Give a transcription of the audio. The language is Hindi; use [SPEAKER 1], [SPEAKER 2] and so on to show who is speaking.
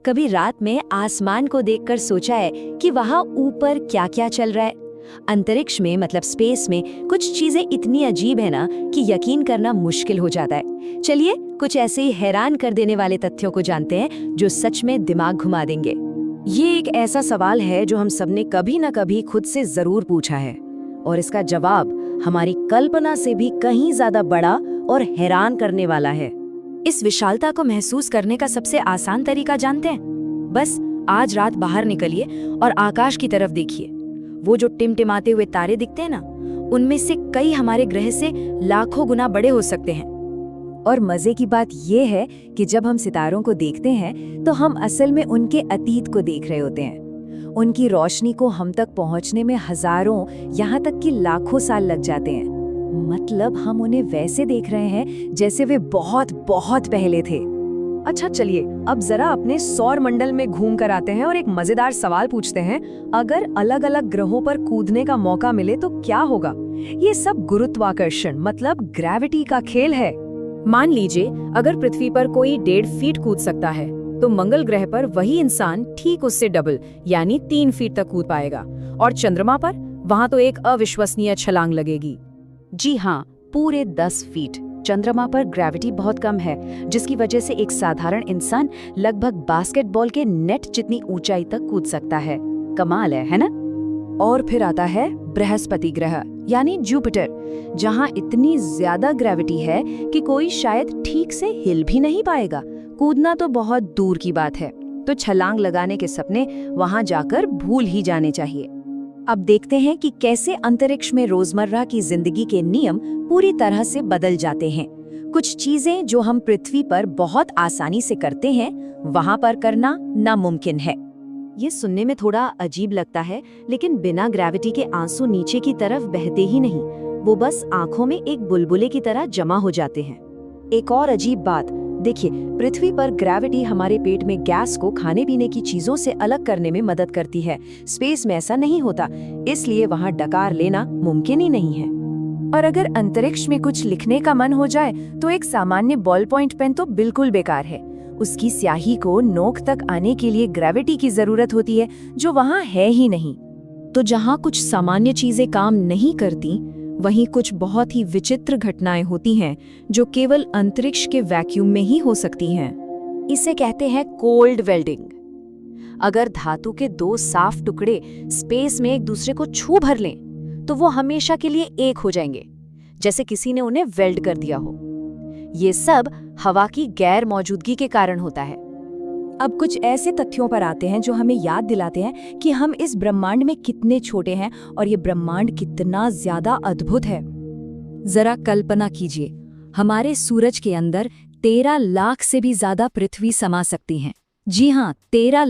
[SPEAKER 1] कभी रात में आसमान को देखकर सोचा है कि वहाँ ऊपर क्या क्या चल रहा है? अंतरिक्ष में मतलब स्पेस में कुछ चीजें इतनी अजीब है ना कि यकीन करना मुश्किल हो जाता है। चलिए कुछ ऐसे ही हैरान कर देने वाले तथ्यों को जानते हैं जो सच में दिमाग घुमा देंगे।
[SPEAKER 2] ये एक ऐसा सवाल है जो हम सबने कभी न कभी खुद से जरूर पूछा है, और इसका जवाब हमारी कल्पना से भी कहीं ज्यादा बड़ा और हैरान करने वाला है।
[SPEAKER 1] इस विशालता को महसूस करने का सबसे आसान तरीका जानते हैं? बस आज रात बाहर निकलिए और आकाश की तरफ देखिए। वो जो टिमटिमाते हुए तारे दिखते हैं ना, उनमें से कई हमारे ग्रह से लाखों गुना बड़े हो सकते हैं।
[SPEAKER 2] और मजे की बात ये है कि जब हम सितारों को देखते हैं तो हम असल में उनके अतीत को देख रहे होते हैं। उनकी रोशनी को हम तक पहुंचने में हजारों, यहाँ तक कि लाखों साल लग जाते हैं। मतलब हम उन्हें वैसे देख रहे हैं जैसे वे बहुत बहुत पहले थे। अच्छा चलिए अब जरा अपने सौर मंडल में घूम कर आते हैं और एक मजेदार सवाल पूछते हैं। अगर अलग अलग ग्रहों पर कूदने का मौका मिले तो क्या होगा? ये सब गुरुत्वाकर्षण मतलब ग्रेविटी का खेल है।
[SPEAKER 3] मान लीजिए अगर पृथ्वी पर कोई 1.5 फीट कूद सकता है तो मंगल ग्रह पर वही इंसान ठीक उससे डबल यानी 3 फीट तक कूद पाएगा। और चंद्रमा पर वहां तो एक अविश्वसनीय छलांग लगेगी।
[SPEAKER 2] जी हाँ, पूरे 10 फीट। चंद्रमा पर ग्रेविटी बहुत कम है, जिसकी वजह से एक साधारण इंसान लगभग बास्केटबॉल के नेट जितनी ऊंचाई तक कूद सकता है। कमाल है ना? और फिर आता है बृहस्पति ग्रह यानी जुपिटर, जहां इतनी ज्यादा ग्रेविटी है कि कोई शायद ठीक से हिल भी नहीं पाएगा। कूदना तो बहुत दूर की बात है, तो छलांग लगाने के सपने वहां जाकर भूल ही जाने चाहिए। अब देखते हैं कि कैसे अंतरिक्ष में रोजमर्रा की जिंदगी के नियम पूरी तरह से बदल जाते हैं। कुछ चीजें जो हम पृथ्वी पर बहुत आसानी से करते हैं, वहां पर करना नामुमकिन है। ये सुनने में थोड़ा अजीब लगता है, लेकिन बिना ग्रेविटी के आंसू नीचे की तरफ बहते ही नहीं, वो बस आंखों में एक बुलबुले की तरह जमा हो जाते हैं। एक और अजीब बात देखिए, पृथ्वी पर ग्रेविटी हमारे पेट में गैस को खाने पीने की चीजों से अलग करने में मदद करती है। स्पेस में ऐसा नहीं होता, इसलिए वहां डकार लेना मुमकिन ही नहीं है। और अगर अंतरिक्ष में कुछ लिखने का मन हो जाए तो एक सामान्य बॉल पॉइंट पेन तो बिल्कुल बेकार है। उसकी स्याही को नोक तक आने के लिए ग्रेविटी की जरूरत होती है, जो वहां है ही नहीं। तो जहां कुछ सामान्य चीजें काम नहीं करती, वहीं कुछ बहुत ही विचित्र घटनाएं होती हैं जो केवल अंतरिक्ष के वैक्यूम में ही हो सकती हैं। इसे कहते हैं कोल्ड वेल्डिंग। अगर धातु के 2 साफ टुकड़े स्पेस में एक दूसरे को छू भर लें तो वो हमेशा के लिए एक हो जाएंगे, जैसे किसी ने उन्हें वेल्ड कर दिया हो। ये सब हवा की गैर मौजूदगी के कारण होता है। अब कुछ ऐसे तथ्यों पर आते हैं जो हमें याद दिलाते हैं कि हम इस ब्रह्मांड में कितने छोटे हैं और ये ब्रह्मांड कितना ज्यादा अद्भुत है। जरा कल्पना कीजिए, हमारे सूरज के अंदर 13 लाख से भी ज्यादा पृथ्वी समा सकती हैं। जी हाँ, 13